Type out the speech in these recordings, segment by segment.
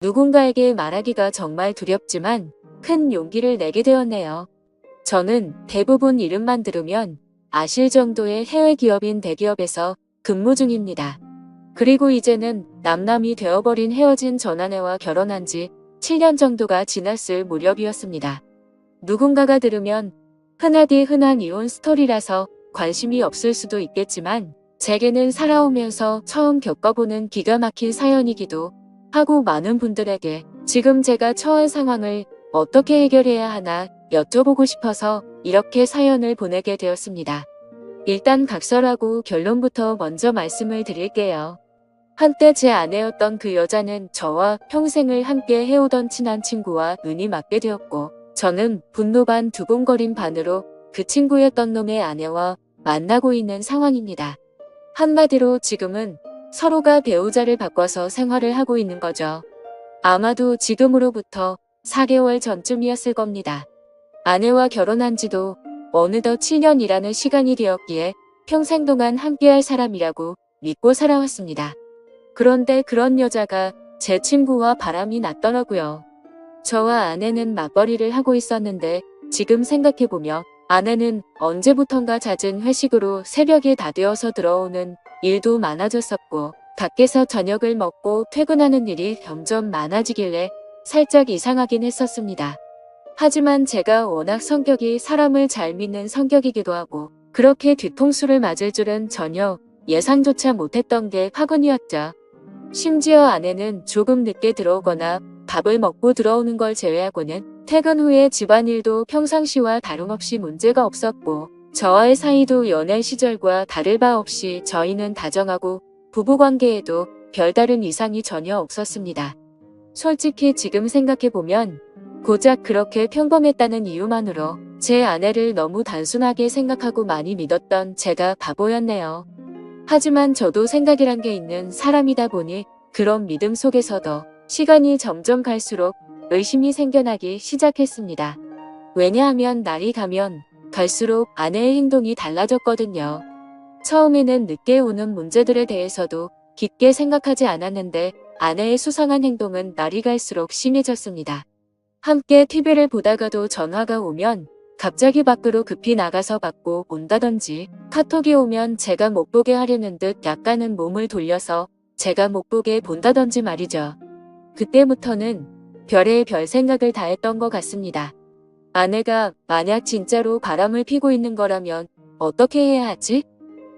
누군가에게 말하기가 정말 두렵지만 큰 용기를 내게 되었네요. 저는 대부분 이름만 들으면 아실 정도의 해외 기업인 대기업에서 근무 중입니다. 그리고 이제는 남남이 되어버린 헤어진 전 아내와 결혼한 지 7년 정도가 지났을 무렵이었습니다. 누군가가 들으면 흔하디 흔한 이혼 스토리라서 관심이 없을 수도 있겠지만 제게는 살아오면서 처음 겪어보는 기가 막힌 사연이기도 하고 많은 분들에게 지금 제가 처한 상황을 어떻게 해결해야 하나 여쭤보고 싶어서 이렇게 사연을 보내게 되었습니다. 일단 각설하고 결론부터 먼저 말씀을 드릴게요. 한때 제 아내였던 그 여자는 저와 평생을 함께 해오던 친한 친구와 눈이 맞게 되었고 저는 분노 반 두근거림 반으로 그 친구였던 놈의 아내와 만나고 있는 상황입니다. 한마디로 지금은 서로가 배우자를 바꿔서 생활을 하고 있는 거죠. 아마도 지금으로부터 4개월 전쯤이었을 겁니다. 아내와 결혼한 지도 어느덧 7년이라는 시간이 되었기에 평생 동안 함께할 사람이라고 믿고 살아왔습니다. 그런데 그런 여자가 제 친구와 바람이 났더라고요. 저와 아내는 맞벌이를 하고 있었는데 지금 생각해보면 아내는 언제부턴가 잦은 회식으로 새벽이 다 되어서 들어오는 일도 많아졌었고 밖에서 저녁을 먹고 퇴근하는 일이 점점 많아지길래 살짝 이상하긴 했었습니다. 하지만 제가 워낙 성격이 사람을 잘 믿는 성격이기도 하고 그렇게 뒤통수를 맞을 줄은 전혀 예상조차 못했던 게 화근이었죠. 심지어 아내는 조금 늦게 들어오거나 밥을 먹고 들어오는 걸 제외하고는 퇴근 후에 집안일도 평상시와 다름없이 문제가 없었고 저와의 사이도 연애 시절과 다를 바 없이 저희는 다정하고 부부관계에도 별다른 이상이 전혀 없었습니다. 솔직히 지금 생각해보면 고작 그렇게 평범했다는 이유만으로 제 아내를 너무 단순하게 생각하고 많이 믿었던 제가 바보였네요. 하지만 저도 생각이란 게 있는 사람이다 보니 그런 믿음 속에서도 시간이 점점 갈수록 의심이 생겨나기 시작했습니다. 왜냐하면 날이 가면 갈수록 아내의 행동이 달라졌거든요. 처음에는 늦게 오는 문제들에 대해서도 깊게 생각하지 않았는데 아내의 수상한 행동은 날이 갈수록 심해졌습니다. 함께 TV를 보다가도 전화가 오면 갑자기 밖으로 급히 나가서 받고 온다든지 카톡이 오면 제가 못 보게 하려는 듯 약간은 몸을 돌려서 제가 못 보게 본다든지 말이죠. 그때부터는 별의 별 생각을 다 했던 것 같습니다. 아내가 만약 진짜로 바람을 피고 있는 거라면 어떻게 해야 하지?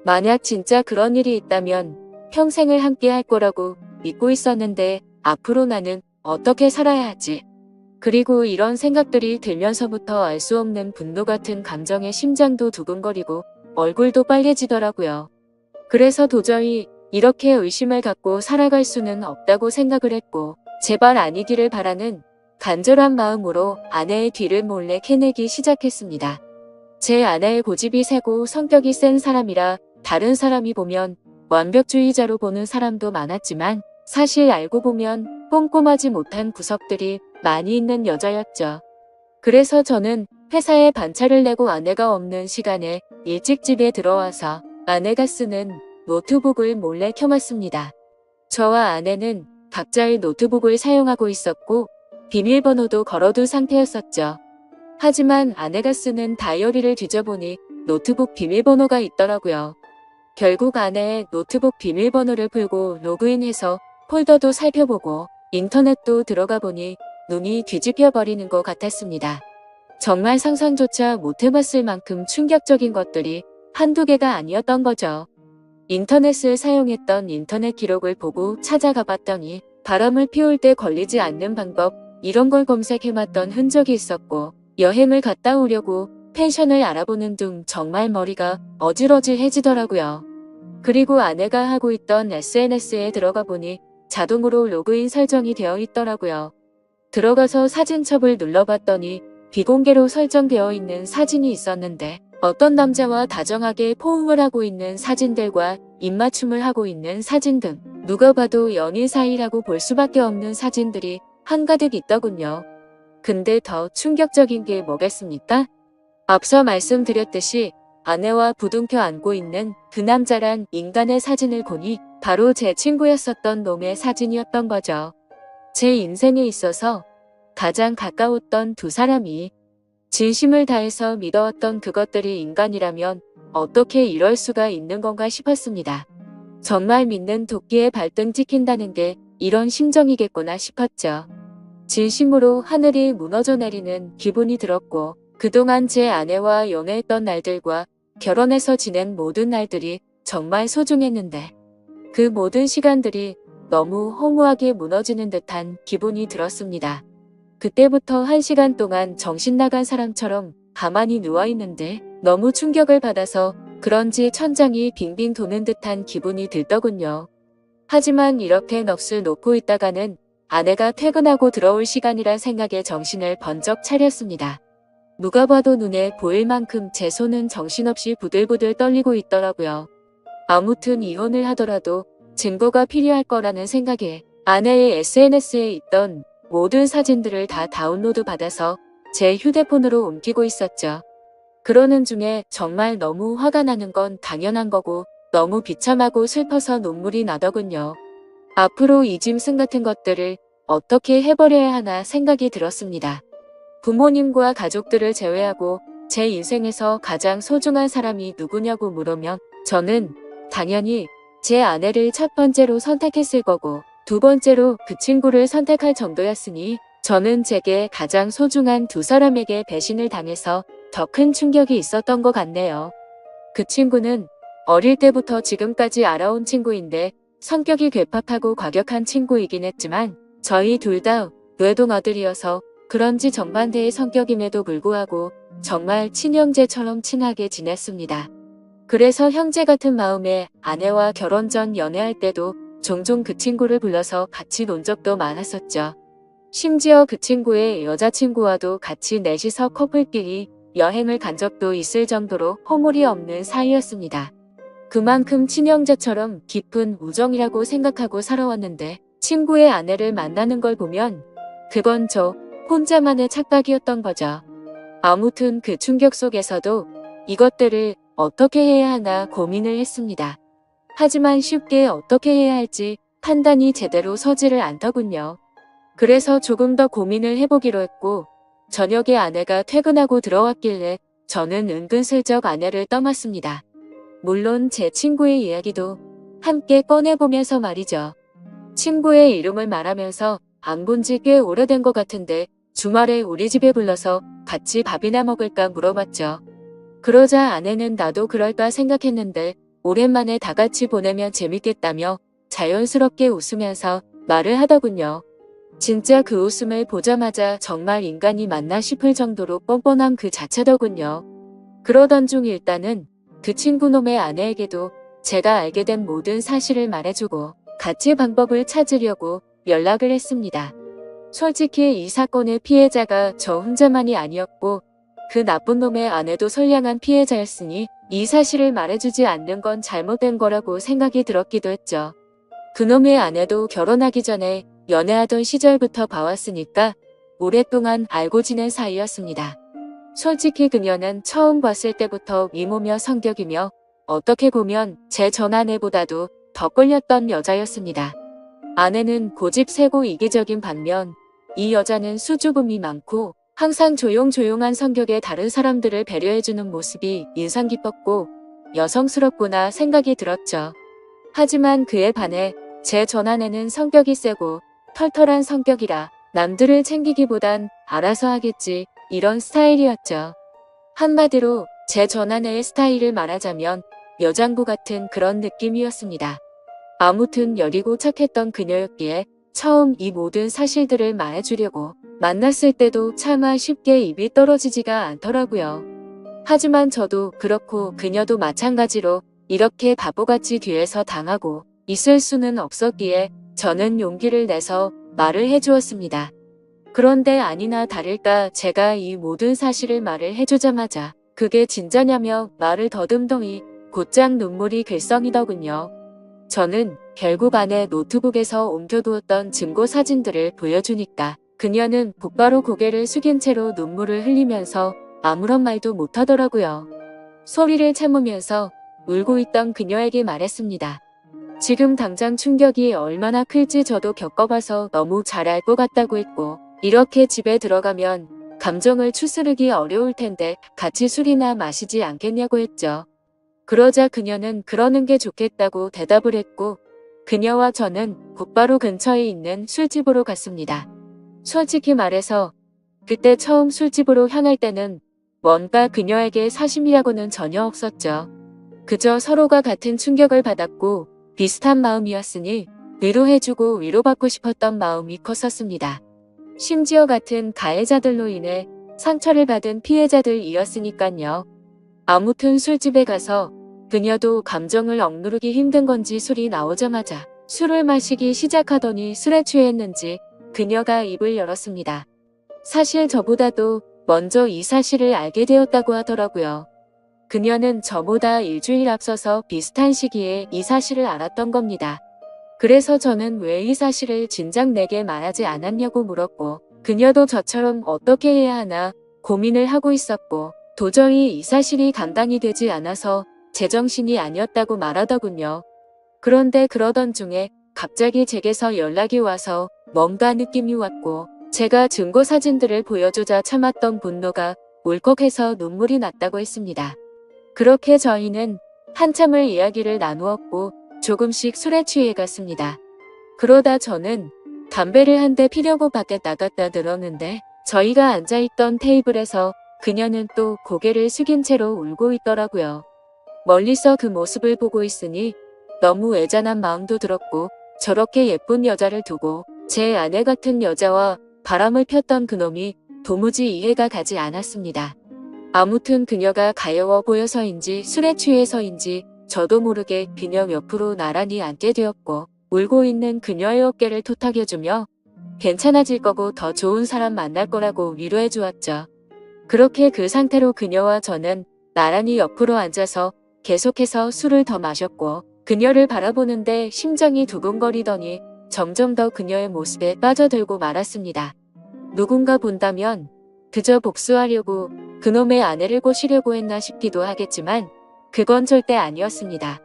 만약 진짜 그런 일이 있다면 평생을 함께 할 거라고 믿고 있었는데 앞으로 나는 어떻게 살아야 하지? 그리고 이런 생각들이 들면서부터 알 수 없는 분노 같은 감정에 심장도 두근거리고 얼굴도 빨개지더라고요. 그래서 도저히 이렇게 의심을 갖고 살아갈 수는 없다고 생각을 했고 제발 아니기를 바라는 간절한 마음으로 아내의 뒤를 몰래 캐내기 시작했습니다. 제 아내의 고집이 세고 성격이 센 사람이라 다른 사람이 보면 완벽주의자로 보는 사람도 많았지만 사실 알고 보면 꼼꼼하지 못한 구석들이 많이 있는 여자였죠. 그래서 저는 회사에 반차를 내고 아내가 없는 시간에 일찍 집에 들어와서 아내가 쓰는 노트북을 몰래 켜봤습니다. 저와 아내는 각자의 노트북을 사용하고 있었고 비밀번호도 걸어둔 상태였었죠. 하지만 아내가 쓰는 다이어리를 뒤져보니 노트북 비밀번호가 있더라고요. 결국 아내의 노트북 비밀번호를 풀고 로그인해서 폴더도 살펴보고 인터넷도 들어가 보니 눈이 뒤집혀 버리는 것 같았습니다. 정말 상상조차 못해봤을 만큼 충격적인 것들이 한두 개가 아니었던 거죠. 인터넷을 사용했던 인터넷 기록을 보고 찾아가 봤더니 바람을 피울 때 걸리지 않는 방법 이런 걸 검색해봤던 흔적이 있었고 여행을 갔다 오려고 펜션을 알아보는 등 정말 머리가 어질어질해지더라고요. 그리고 아내가 하고 있던 SNS에 들어가 보니 자동으로 로그인 설정이 되어 있더라고요. 들어가서 사진첩을 눌러봤더니 비공개로 설정되어 있는 사진이 있었는데 어떤 남자와 다정하게 포옹을 하고 있는 사진들과 입맞춤을 하고 있는 사진 등 누가 봐도 연인 사이라고 볼 수밖에 없는 사진들이 한가득 있더군요. 근데 더 충격적인 게 뭐겠습니까? 앞서 말씀드렸듯이 아내와 부둥켜 안고 있는 그 남자란 인간의 사진을 보니 바로 제 친구였었던 놈의 사진이었던 거죠. 제 인생에 있어서 가장 가까웠던 두 사람이 진심을 다해서 믿어왔던 그것들이 인간이라면 어떻게 이럴 수가 있는 건가 싶었습니다. 정말 믿는 도끼에 발등 찍힌다는 게 이런 심정이겠구나 싶었죠. 진심으로 하늘이 무너져 내리는 기분이 들었고 그동안 제 아내와 연애했던 날들과 결혼해서 지낸 모든 날들이 정말 소중했는데 그 모든 시간들이 너무 허무하게 무너지는 듯한 기분이 들었습니다. 그때부터 1시간 동안 정신 나간 사람처럼 가만히 누워있는데 너무 충격을 받아서 그런지 천장이 빙빙 도는 듯한 기분이 들더군요. 하지만 이렇게 넋을 놓고 있다가는 아내가 퇴근하고 들어올 시간이란 생각에 정신을 번쩍 차렸습니다. 누가 봐도 눈에 보일 만큼 제 손은 정신없이 부들부들 떨리고 있더라고요. 아무튼 이혼을 하더라도 증거가 필요할 거라는 생각에 아내의 SNS에 있던 모든 사진들을 다 다운로드 받아서 제 휴대폰으로 옮기고 있었죠. 그러는 중에 정말 너무 화가 나는 건 당연한 거고 너무 비참하고 슬퍼서 눈물이 나더군요. 앞으로 이 짐승 같은 것들을 어떻게 해버려야 하나 생각이 들었습니다. 부모님과 가족들을 제외하고 제 인생에서 가장 소중한 사람이 누구냐고 물으면 저는 당연히 제 아내를 첫 번째로 선택했을 거고 두 번째로 그 친구를 선택할 정도였으니 저는 제게 가장 소중한 두 사람에게 배신을 당해서 더 큰 충격이 있었던 것 같네요. 그 친구는 어릴 때부터 지금까지 알아온 친구인데 성격이 괴팍하고 과격한 친구이긴 했지만 저희 둘 다 외동아들이어서 그런지 정반대의 성격임에도 불구하고 정말 친형제처럼 친하게 지냈습니다. 그래서 형제 같은 마음에 아내와 결혼 전 연애할 때도 종종 그 친구를 불러서 같이 논 적도 많았었죠. 심지어 그 친구의 여자친구와도 같이 넷이서 커플끼리 여행을 간 적도 있을 정도로 허물이 없는 사이였습니다. 그만큼 친형제처럼 깊은 우정이라고 생각하고 살아왔는데 친구의 아내를 만나는 걸 보면 그건 저 혼자만의 착각이었던 거죠. 아무튼 그 충격 속에서도 이것들을 어떻게 해야 하나 고민을 했습니다. 하지만 쉽게 어떻게 해야 할지 판단이 제대로 서지를 않더군요. 그래서 조금 더 고민을 해보기로 했고 저녁에 아내가 퇴근하고 들어왔길래 저는 은근슬쩍 아내를 떠났습니다. 물론 제 친구의 이야기도 함께 꺼내보면서 말이죠. 친구의 이름을 말하면서 안 본 지 꽤 오래된 것 같은데 주말에 우리 집에 불러서 같이 밥이나 먹을까 물어봤죠. 그러자 아내는 나도 그럴까 생각했는데 오랜만에 다 같이 보내면 재밌겠다며 자연스럽게 웃으면서 말을 하더군요. 진짜 그 웃음을 보자마자 정말 인간이 맞나 싶을 정도로 뻔뻔함 그 자체더군요. 그러던 중 일단은 그 친구놈의 아내에게도 제가 알게 된 모든 사실을 말해주고 같이 방법을 찾으려고 연락을 했습니다. 솔직히 이 사건의 피해자가 저 혼자만이 아니었고 그 나쁜 놈의 아내도 선량한 피해자였으니 이 사실을 말해주지 않는 건 잘못된 거라고 생각이 들었기도 했죠. 그놈의 아내도 결혼하기 전에 연애하던 시절부터 봐왔으니까 오랫동안 알고 지낸 사이였습니다. 솔직히 그녀는 처음 봤을 때부터 미모며 성격이며 어떻게 보면 제 전아내보다도 더 끌렸던 여자였습니다. 아내는 고집세고 이기적인 반면 이 여자는 수줍음이 많고 항상 조용조용한 성격의 다른 사람들을 배려해주는 모습이 인상 깊었고 여성스럽구나 생각이 들었죠. 하지만 그에 반해 제 전아내는 성격이 세고 털털한 성격이라 남들을 챙기기보단 알아서 하겠지 이런 스타일이었죠. 한마디로 제 전아내의 스타일을 말하자면 여장부 같은 그런 느낌이었습니다. 아무튼 여리고 착했던 그녀였기에 처음 이 모든 사실들을 말해주려고 만났을 때도 차마 쉽게 입이 떨어지지가 않더라고요. 하지만 저도 그렇고 그녀도 마찬가지로 이렇게 바보같이 뒤에서 당하고 있을 수는 없었기에 저는 용기를 내서 말을 해주었습니다. 그런데 아니나 다를까 제가 이 모든 사실을 말을 해주자마자 그게 진짜냐며 말을 더듬더니 곧장 눈물이 글썽이더군요. 저는 결국 아내 노트북에서 옮겨두었던 증거 사진들을 보여주니까 그녀는 곧바로 고개를 숙인 채로 눈물을 흘리면서 아무런 말도 못하더라고요. 소리를 참으면서 울고 있던 그녀에게 말했습니다. 지금 당장 충격이 얼마나 클지 저도 겪어봐서 너무 잘 알 것 같다고 했고, 이렇게 집에 들어가면 감정을 추스르기 어려울 텐데 같이 술이나 마시지 않겠냐고 했죠. 그러자 그녀는 그러는 게 좋겠다고 대답을 했고, 그녀와 저는 곧바로 근처에 있는 술집으로 갔습니다. 솔직히 말해서 그때 처음 술집으로 향할 때는 뭔가 그녀에게 사심이라고는 전혀 없었죠. 그저 서로가 같은 충격을 받았고 비슷한 마음이었으니 위로해주고 위로받고 싶었던 마음이 컸었습니다. 심지어 같은 가해자들로 인해 상처를 받은 피해자들이었으니깐요. 아무튼 술집에 가서 그녀도 감정을 억누르기 힘든 건지 술이 나오자마자 술을 마시기 시작하더니 술에 취했는지 그녀가 입을 열었습니다. 사실 저보다도 먼저 이 사실을 알게 되었다고 하더라고요. 그녀는 저보다 일주일 앞서서 비슷한 시기에 이 사실을 알았던 겁니다. 그래서 저는 왜 이 사실을 진작 내게 말하지 않았냐고 물었고, 그녀도 저처럼 어떻게 해야 하나 고민을 하고 있었고, 도저히 이 사실이 감당이 되지 않아서 제정신이 아니었다고 말하더군요. 그런데 그러던 중에 갑자기 제게서 연락이 와서 뭔가 느낌이 왔고, 제가 증거 사진들을 보여주자 참았던 분노가 울컥해서 눈물이 났다고 했습니다. 그렇게 저희는 한참을 이야기를 나누었고 조금씩 술에 취해 갔습니다. 그러다 저는 담배를 한 대 피려고 밖에 나갔다 들었는데 저희가 앉아있던 테이블에서 그녀는 또 고개를 숙인 채로 울고 있더라고요. 멀리서 그 모습을 보고 있으니 너무 애잔한 마음도 들었고, 저렇게 예쁜 여자를 두고 제 아내 같은 여자와 바람을 폈던 그놈이 도무지 이해가 가지 않았습니다. 아무튼 그녀가 가여워 보여서인지 술에 취해서인지 저도 모르게 그녀 옆으로 나란히 앉게 되었고, 울고 있는 그녀의 어깨를 토닥여주며 괜찮아질 거고 더 좋은 사람 만날 거라고 위로해 주었죠. 그렇게 그 상태로 그녀와 저는 나란히 옆으로 앉아서 계속해서 술을 더 마셨고, 그녀를 바라보는데 심장이 두근거리더니 점점 더 그녀의 모습에 빠져들고 말았습니다. 누군가 본다면 그저 복수하려고 그놈의 아내를 꼬시려고 했나 싶기도 하겠지만 그건 절대 아니었습니다.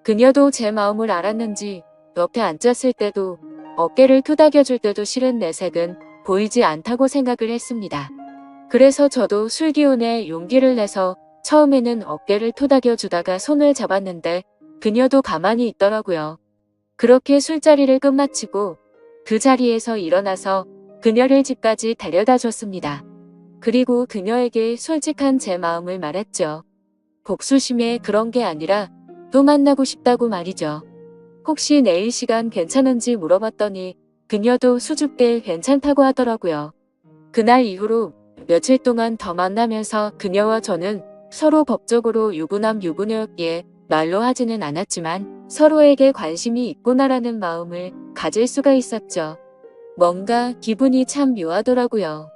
그녀도 제 마음을 알았는지 옆에 앉았을 때도 어깨를 토닥여줄 때도 싫은 내색은 보이지 않다고 생각을 했습니다. 그래서 저도 술 기운에 용기를 내서 처음에는 어깨를 토닥여주다가 손을 잡았는데 그녀도 가만히 있더라고요. 그렇게 술자리를 끝마치고 그 자리에서 일어나서 그녀를 집까지 데려다 줬습니다. 그리고 그녀에게 솔직한 제 마음을 말했죠. 복수심에 그런 게 아니라 또 만나고 싶다고 말이죠. 혹시 내일 시간 괜찮은지 물어봤더니 그녀도 수줍게 괜찮다고 하더라고요. 그날 이후로 며칠 동안 더 만나면서 그녀와 저는 서로 법적으로 유부남 유부녀였기에 말로 하지는 않았지만 서로에게 관심이 있구나라는 마음을 가질 수가 있었죠. 뭔가 기분이 참 묘하더라고요.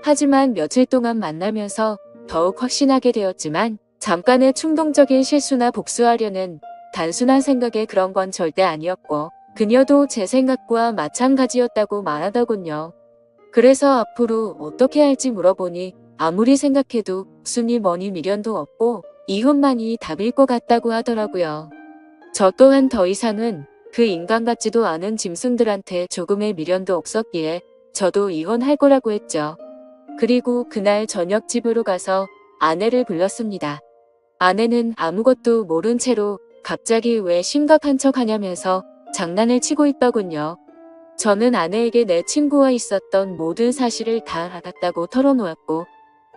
하지만 며칠 동안 만나면서 더욱 확신하게 되었지만 잠깐의 충동적인 실수나 복수하려는 단순한 생각에 그런 건 절대 아니었고, 그녀도 제 생각과 마찬가지였다고 말하더군요. 그래서 앞으로 어떻게 할지 물어보니 아무리 생각해도 순이 뭐니 미련도 없고 이혼만이 답일 것 같다고 하더라고요. 저 또한 더 이상은 그 인간 같지도 않은 짐승들한테 조금의 미련도 없었기에 저도 이혼할 거라고 했죠. 그리고 그날 저녁 집으로 가서 아내를 불렀습니다. 아내는 아무것도 모른 채로 갑자기 왜 심각한 척 하냐면서 장난을 치고 있더군요. 저는 아내에게 내 친구와 있었던 모든 사실을 다 알았다고 털어놓았고,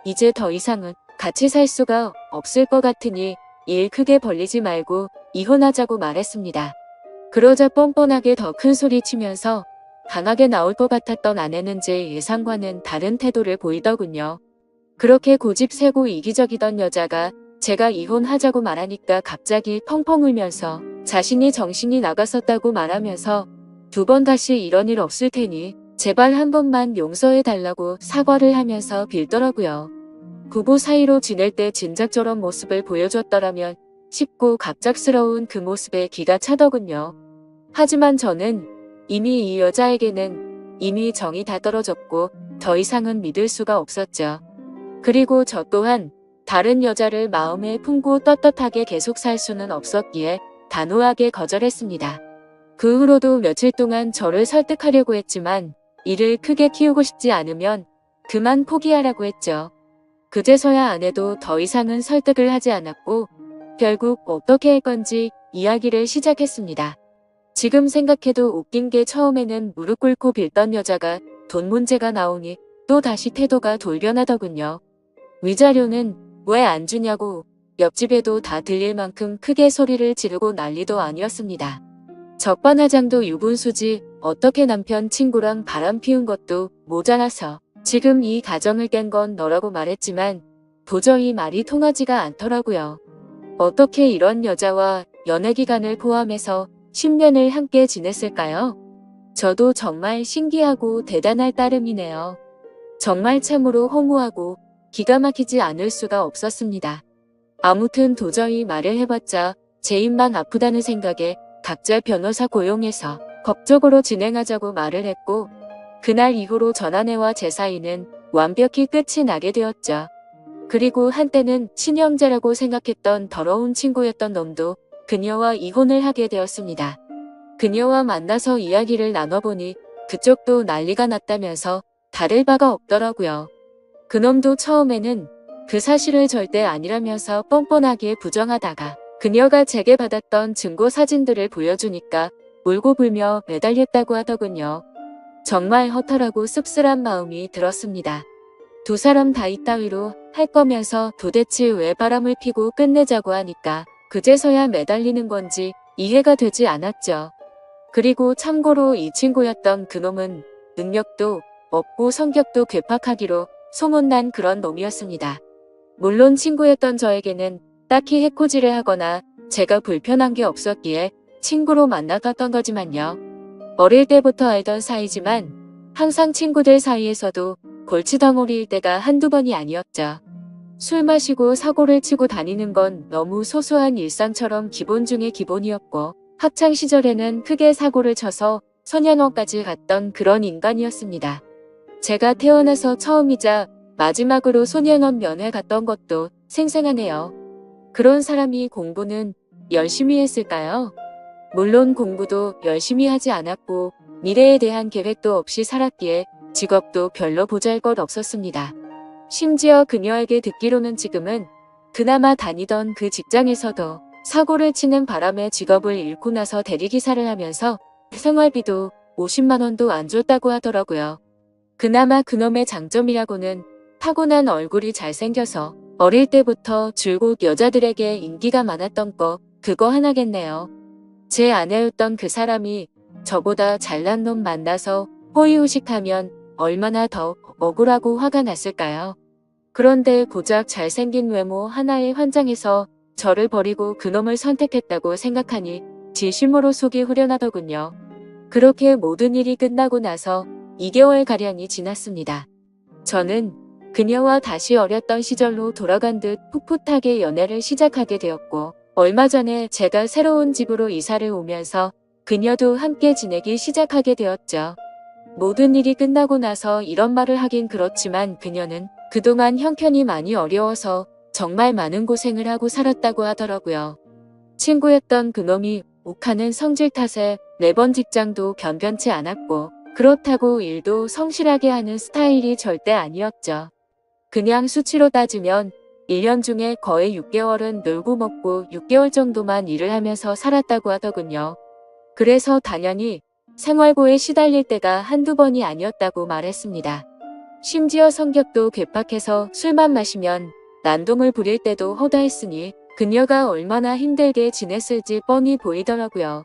이제 더 이상은 같이 살 수가 없을 것 같으니 일 크게 벌리지 말고 이혼하자고 말했습니다. 그러자 뻔뻔하게 더 큰 소리 치면서 강하게 나올 것 같았던 아내는 제 예상과는 다른 태도를 보이더군요. 그렇게 고집세고 이기적이던 여자가 제가 이혼하자고 말하니까 갑자기 펑펑 울면서 자신이 정신이 나갔었다고 말하면서 두 번 다시 이런 일 없을 테니 제발 한 번만 용서해 달라고 사과를 하면서 빌더라고요. 부부 사이로 지낼 때 진작 저런 모습을 보여줬더라면 싶고 갑작스러운 그 모습에 기가 차더군요. 하지만 저는 이미 이 여자에게는 이미 정이 다 떨어졌고 더 이상은 믿을 수가 없었죠. 그리고 저 또한 다른 여자를 마음에 품고 떳떳하게 계속 살 수는 없었기에 단호하게 거절했습니다. 그 후로도 며칠 동안 저를 설득하려고 했지만 일을 크게 키우고 싶지 않으면 그만 포기하라고 했죠. 그제서야 아내도 더 이상은 설득을 하지 않았고 결국 어떻게 할 건지 이야기를 시작했습니다. 지금 생각해도 웃긴 게 처음에는 무릎 꿇고 빌던 여자가 돈 문제가 나오니 또 다시 태도가 돌변하더군요. 위자료는 왜 안 주냐고 옆집에도 다 들릴 만큼 크게 소리를 지르고 난리도 아니었습니다. 적반하장도 유분수지 어떻게 남편 친구랑 바람 피운 것도 모자라서 지금 이 가정을 깬 건 너라고 말했지만 도저히 말이 통하지가 않더라고요. 어떻게 이런 여자와 연애 기간을 포함해서 10년을 함께 지냈을까요? 저도 정말 신기하고 대단할 따름이네요. 정말 참으로 허무하고 기가 막히지 않을 수가 없었습니다. 아무튼 도저히 말을 해봤자 제 입만 아프다는 생각에 각자 변호사 고용해서 법적으로 진행하자고 말을 했고 그날 이후로 전 아내와 제 사이는 완벽히 끝이 나게 되었죠. 그리고 한때는 친형제라고 생각했던 더러운 친구였던 놈도 그녀와 이혼을 하게 되었습니다. 그녀와 만나서 이야기를 나눠보니 그쪽도 난리가 났다면서 다를 바가 없더라고요. 그놈도 처음에는 그 사실을 절대 아니라면서 뻔뻔하게 부정하다가 그녀가 제게 받았던 증거 사진들을 보여주니까 울고 불며 매달렸다고 하더군요. 정말 허탈하고 씁쓸한 마음이 들었습니다. 두 사람 다 이따위로 할 거면서 도대체 왜 바람을 피고 끝내자고 하니까 그제서야 매달리는 건지 이해가 되지 않았죠. 그리고 참고로 이 친구였던 그놈은 능력도 없고 성격도 괴팍하기로 소문난 그런 놈이었습니다. 물론 친구였던 저에게는 딱히 해코지를 하거나 제가 불편한 게 없었기에 친구로 만나봤던 거지만요. 어릴 때부터 알던 사이지만 항상 친구들 사이에서도 골치덩어리일 때가 한두 번이 아니었죠. 술 마시고 사고를 치고 다니는 건 너무 소소한 일상처럼 기본 중의 기본이었고 학창 시절에는 크게 사고를 쳐서 소년원까지 갔던 그런 인간이었습니다. 제가 태어나서 처음이자 마지막으로 소년원 면회 갔던 것도 생생하네요. 그런 사람이 공부는 열심히 했을까요? 물론 공부도 열심히 하지 않았고 미래에 대한 계획도 없이 살았기에 직업도 별로 보잘것없었습니다. 심지어 그녀에게 듣기로는 지금은 그나마 다니던 그 직장에서도 사고를 치는 바람에 직업을 잃고 나서 대리기사를 하면서 생활비도 50만 원도 안 줬다고 하더라고요. 그나마 그놈의 장점이라고는 타고난 얼굴이 잘생겨서 어릴 때부터 줄곧 여자들에게 인기가 많았던 거 그거 하나겠네요. 제 아내였던 그 사람이 저보다 잘난 놈 만나서 호의호식하면 얼마나 더 억울하고 화가 났을까요? 그런데 고작 잘생긴 외모 하나에 환장해서 저를 버리고 그놈을 선택했다고 생각하니 진심으로 속이 후련하더군요. 그렇게 모든 일이 끝나고 나서 2개월가량이 지났습니다. 저는 그녀와 다시 어렸던 시절로 돌아간 듯 풋풋하게 연애를 시작하게 되었고 얼마 전에 제가 새로운 집으로 이사를 오면서 그녀도 함께 지내기 시작하게 되었죠. 모든 일이 끝나고 나서 이런 말을 하긴 그렇지만 그녀는 그동안 형편이 많이 어려워서 정말 많은 고생을 하고 살았다고 하더라고요. 친구였던 그놈이 욱하는 성질 탓에 매번 직장도 변변치 않았고 그렇다고 일도 성실하게 하는 스타일이 절대 아니었죠. 그냥 수치로 따지면 1년 중에 거의 6개월은 놀고 먹고 6개월 정도만 일을 하면서 살았다고 하더군요. 그래서 당연히 생활고에 시달릴 때가 한두 번이 아니었다고 말했습니다. 심지어 성격도 괴팍해서 술만 마시면 난동을 부릴 때도 허다했으니 그녀가 얼마나 힘들게 지냈을지 뻔히 보이더라고요.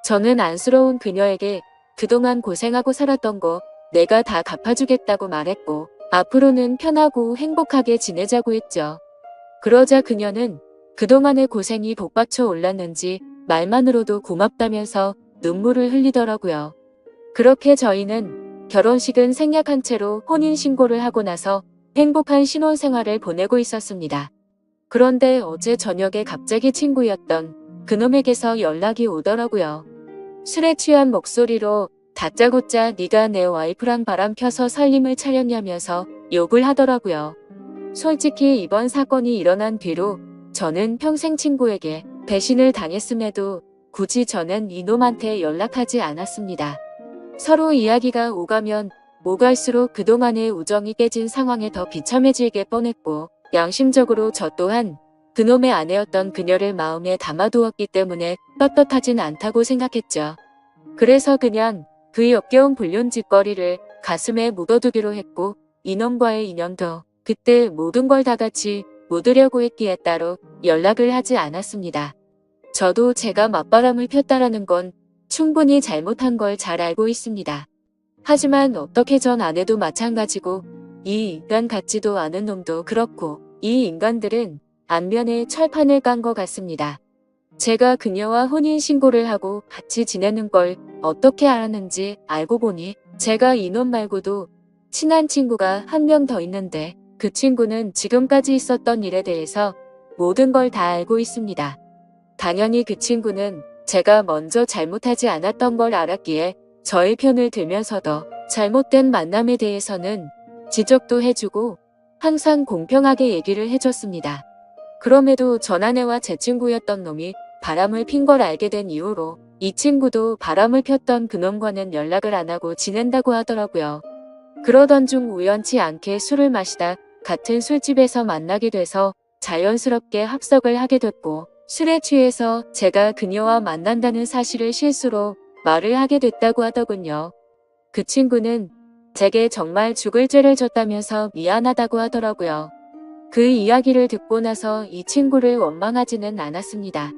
저는 안쓰러운 그녀에게 그동안 고생하고 살았던 거 내가 다 갚아주겠다고 말했고 앞으로는 편하고 행복하게 지내자고 했죠. 그러자 그녀는 그동안의 고생이 복받쳐 올랐는지 말만으로도 고맙다면서 눈물을 흘리더라고요. 그렇게 저희는 결혼식은 생략한 채로 혼인신고를 하고 나서 행복한 신혼생활을 보내고 있었습니다. 그런데 어제 저녁에 갑자기 친구였던 그놈에게서 연락이 오더라고요. 술에 취한 목소리로 다짜고짜 네가 내 와이프랑 바람 펴서 살림을 차렸냐면서 욕을 하더라고요. 솔직히 이번 사건이 일어난 뒤로 저는 평생 친구에게 배신을 당했음에도 굳이 저는 이놈한테 연락하지 않았습니다. 서로 이야기가 오가면 오갈수록 그동안의 우정이 깨진 상황에 더 비참해지게 뻔했고 양심적으로 저 또한 그놈의 아내였던 그녀를 마음에 담아두었기 때문에 떳떳하진 않다고 생각했죠. 그래서 그냥 그 역겨운 불륜짓거리를 가슴에 묻어두기로 했고 이놈과의 인연도 그때 모든 걸 다 같이 묻으려고 했기에 따로 연락을 하지 않았습니다. 저도 제가 맞바람을 폈다라는 건 충분히 잘못한 걸 잘 알고 있습니다. 하지만 어떻게 전 아내도 마찬가지고 이 인간 같지도 않은 놈도 그렇고 이 인간들은 안면에 철판을 깐 것 같습니다. 제가 그녀와 혼인신고를 하고 같이 지내는 걸 어떻게 알았는지 알고 보니 제가 이놈 말고도 친한 친구가 한 명 더 있는데 그 친구는 지금까지 있었던 일에 대해서 모든 걸 다 알고 있습니다. 당연히 그 친구는 제가 먼저 잘못하지 않았던 걸 알았기에 저의 편을 들면서도 잘못된 만남에 대해서는 지적도 해주고 항상 공평하게 얘기를 해줬습니다. 그럼에도 전 아내와 제 친구였던 놈이 바람을 핀 걸 알게 된 이후로 이 친구도 바람을 폈던 그놈과는 연락을 안 하고 지낸다고 하더라고요. 그러던 중 우연치 않게 술을 마시다 같은 술집에서 만나게 돼서 자연스럽게 합석을 하게 됐고 술에 취해서 제가 그녀와 만난다는 사실을 실수로 말을 하게 됐다고 하더군요. 그 친구는 제게 정말 죽을 죄를 졌다면서 미안하다고 하더라고요. 그 이야기를 듣고 나서 이 친구를 원망하지는 않았습니다.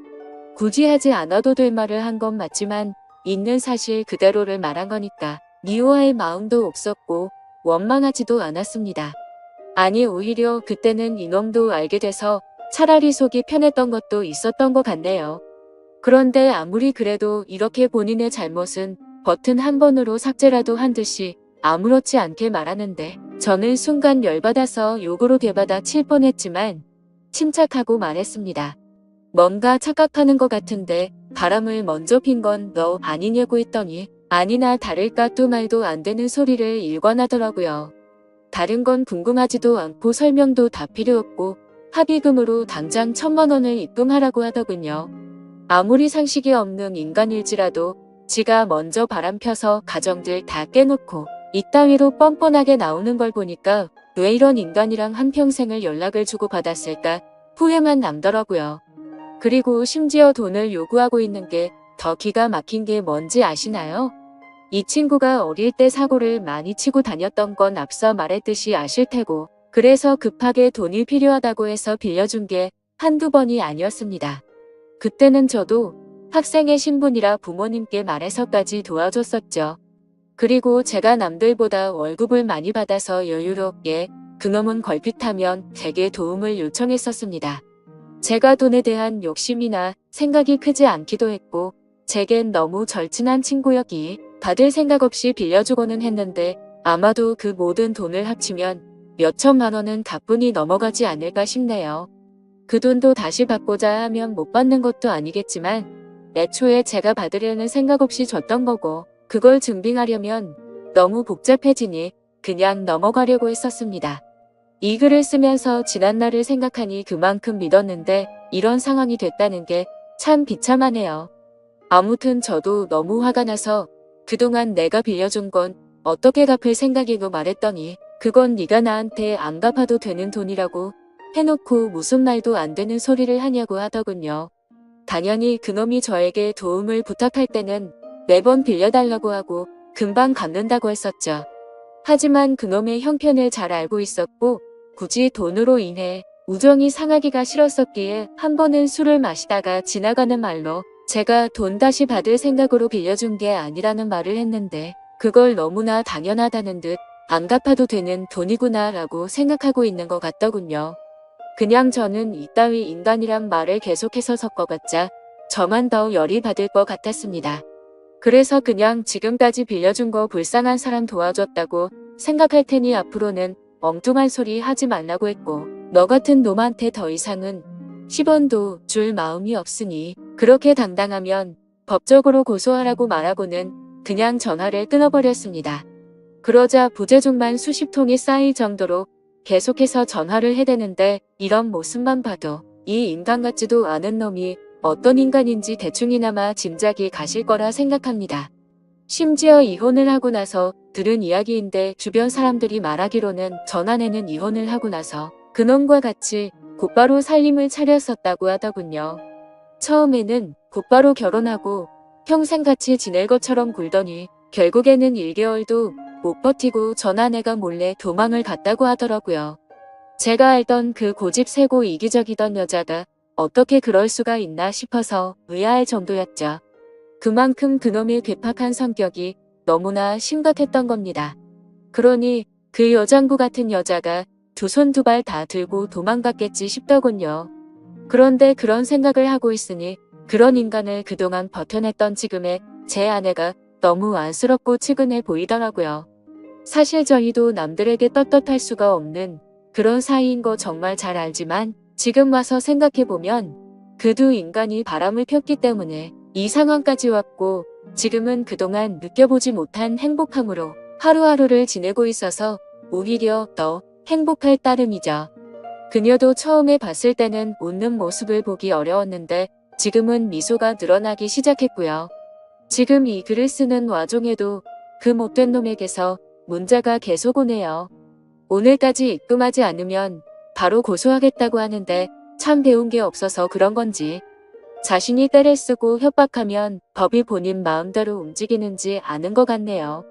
굳이 하지 않아도 될 말을 한 건 맞지만 있는 사실 그대로를 말한 거니까 미워할 마음도 없었고 원망하지도 않았습니다. 아니 오히려 그때는 이놈도 알게 돼서 차라리 속이 편했던 것도 있었던 것 같네요. 그런데 아무리 그래도 이렇게 본인의 잘못은 버튼 한 번으로 삭제라도 한 듯이 아무렇지 않게 말하는데 저는 순간 열받아서 욕으로 되받아 칠 뻔했지만 침착하고 말했습니다. 뭔가 착각하는 것 같은데 바람을 먼저 핀 건 너 아니냐고 했더니 아니나 다를까 또 말도 안 되는 소리를 일관하더라고요. 다른 건 궁금하지도 않고 설명도 다 필요 없고 합의금으로 당장 1,000만 원을 입금하라고 하더군요. 아무리 상식이 없는 인간일지라도 지가 먼저 바람 펴서 가정들 다 깨놓고 이따위로 뻔뻔하게 나오는 걸 보니까 왜 이런 인간이랑 한평생을 연락을 주고받았을까 후회만 남더라고요. 그리고 심지어 돈을 요구하고 있는 게 더 기가 막힌 게 뭔지 아시나요? 이 친구가 어릴 때 사고를 많이 치고 다녔던 건 앞서 말했듯이 아실 테고 그래서 급하게 돈이 필요하다고 해서 빌려준 게 한두 번이 아니었습니다. 그때는 저도 학생의 신분이라 부모님께 말해서까지 도와줬었죠. 그리고 제가 남들보다 월급을 많이 받아서 여유롭게 그놈은 걸핏하면 제게 도움을 요청했었습니다. 제가 돈에 대한 욕심이나 생각이 크지 않기도 했고 제겐 너무 절친한 친구였기에 받을 생각 없이 빌려주고는 했는데 아마도 그 모든 돈을 합치면 몇 천만 원은 가뿐히 넘어가지 않을까 싶네요. 그 돈도 다시 받고자 하면 못 받는 것도 아니겠지만 애초에 제가 받으려는 생각 없이 줬던 거고 그걸 증빙하려면 너무 복잡해지니 그냥 넘어가려고 했었습니다. 이 글을 쓰면서 지난날을 생각하니 그만큼 믿었는데 이런 상황이 됐다는 게 참 비참하네요. 아무튼 저도 너무 화가 나서 그동안 내가 빌려준 건 어떻게 갚을 생각이고 말했더니 그건 네가 나한테 안 갚아도 되는 돈이라고 해놓고 무슨 말도 안 되는 소리를 하냐고 하더군요. 당연히 그놈이 저에게 도움을 부탁할 때는 매번 빌려달라고 하고 금방 갚는다고 했었죠. 하지만 그놈의 형편을 잘 알고 있었고 굳이 돈으로 인해 우정이 상하기가 싫었었기에 한 번은 술을 마시다가 지나가는 말로 제가 돈 다시 받을 생각으로 빌려준 게 아니라는 말을 했는데 그걸 너무나 당연하다는 듯 안 갚아도 되는 돈이구나 라고 생각하고 있는 것 같더군요. 그냥 저는 이따위 인간이란 말을 계속해서 섞어봤자 저만 더 열이 받을 것 같았습니다. 그래서 그냥 지금까지 빌려준 거 불쌍한 사람 도와줬다고 생각할 테니 앞으로는 엉뚱한 소리 하지 말라고 했고 너 같은 놈한테 더 이상은 10원도 줄 마음이 없으니 그렇게 당당하면 법적으로 고소하라고 말하고는 그냥 전화를 끊어버렸습니다. 그러자 부재중만 수십 통이 쌓일 정도로 계속해서 전화를 해대는데 이런 모습만 봐도 이 인간 같지도 않은 놈이 어떤 인간인지 대충이나마 짐작이 가실 거라 생각합니다. 심지어 이혼을 하고 나서 들은 이야기인데 주변 사람들이 말하기로는 전 아내는 이혼을 하고 나서 그놈과 같이 곧바로 살림을 차렸었다고 하더군요. 처음에는 곧바로 결혼하고 평생 같이 지낼 것처럼 굴더니 결국에는 1개월도 못 버티고 전 아내가 몰래 도망을 갔다고 하더라고요. 제가 알던 그 고집세고 이기적이던 여자가 어떻게 그럴 수가 있나 싶어서 의아할 정도였죠. 그만큼 그놈의 괴팍한 성격이 너무나 심각했던 겁니다. 그러니 그 여장부 같은 여자가 두 손 두 발 다 들고 도망갔겠지 싶더군요. 그런데 그런 생각을 하고 있으니 그런 인간을 그동안 버텨냈던 지금의 제 아내가 너무 안쓰럽고 측은해 보이더라고요. 사실 저희도 남들에게 떳떳할 수가 없는 그런 사이인 거 정말 잘 알지만 지금 와서 생각해보면 그 두 인간이 바람을 폈기 때문에 이 상황까지 왔고 지금은 그동안 느껴보지 못한 행복함으로 하루하루를 지내고 있어서 오히려 더 행복할 따름이죠. 그녀도 처음에 봤을 때는 웃는 모습을 보기 어려웠는데 지금은 미소가 늘어나기 시작했고요. 지금 이 글을 쓰는 와중에도 그 못된 놈에게서 문자가 계속 오네요. 오늘까지 입금하지 않으면 바로 고소하겠다고 하는데 참 배운 게 없어서 그런 건지 자신이 때를 쓰고 협박하면 법이 본인 마음대로 움직이는지 아는 것 같네요.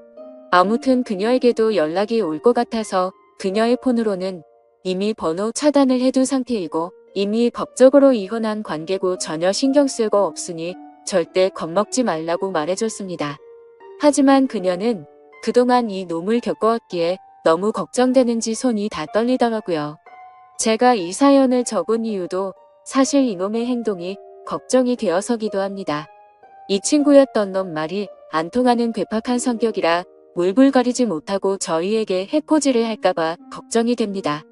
아무튼 그녀에게도 연락이 올 것 같아서 그녀의 폰으로는 이미 번호 차단을 해둔 상태이고 이미 법적으로 이혼한 관계고 전혀 신경 쓸 거 없으니 절대 겁먹지 말라고 말해줬습니다. 하지만 그녀는 그동안 이 놈을 겪어왔기에 너무 걱정되는지 손이 다 떨리더라고요. 제가 이 사연을 적은 이유도 사실 이놈의 행동이 걱정이 되어서기도 합니다. 이 친구였던 놈 말이 안 통하는 괴팍한 성격이라 물불거리지 못하고 저희에게 해코지를 할까봐 걱정이 됩니다.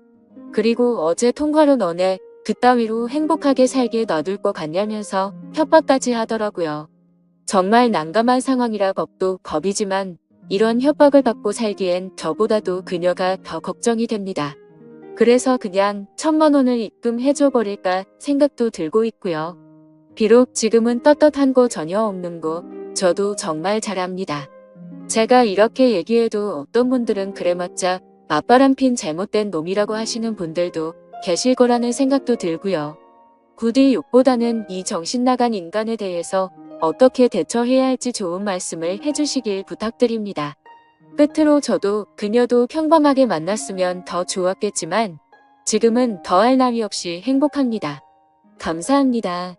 그리고 어제 통화로 너네 그따위로 행복하게 살게 놔둘 것 같냐면서 협박까지 하더라고요. 정말 난감한 상황이라 법도 법이지만 이런 협박을 받고 살기엔 저보다도 그녀가 더 걱정이 됩니다. 그래서 그냥 1,000만 원을 입금해줘 버릴까 생각도 들고 있고요. 비록 지금은 떳떳한 거 전혀 없는 거 저도 정말 잘 압니다. 제가 이렇게 얘기해도 어떤 분들은 그래봤자 맞바람핀 잘못된 놈이라고 하시는 분들도 계실 거라는 생각도 들고요. 부디 욕보다는 이 정신나간 인간에 대해서 어떻게 대처해야 할지 좋은 말씀을 해주시길 부탁드립니다. 끝으로 저도 그녀도 평범하게 만났으면 더 좋았겠지만 지금은 더할 나위 없이 행복합니다. 감사합니다.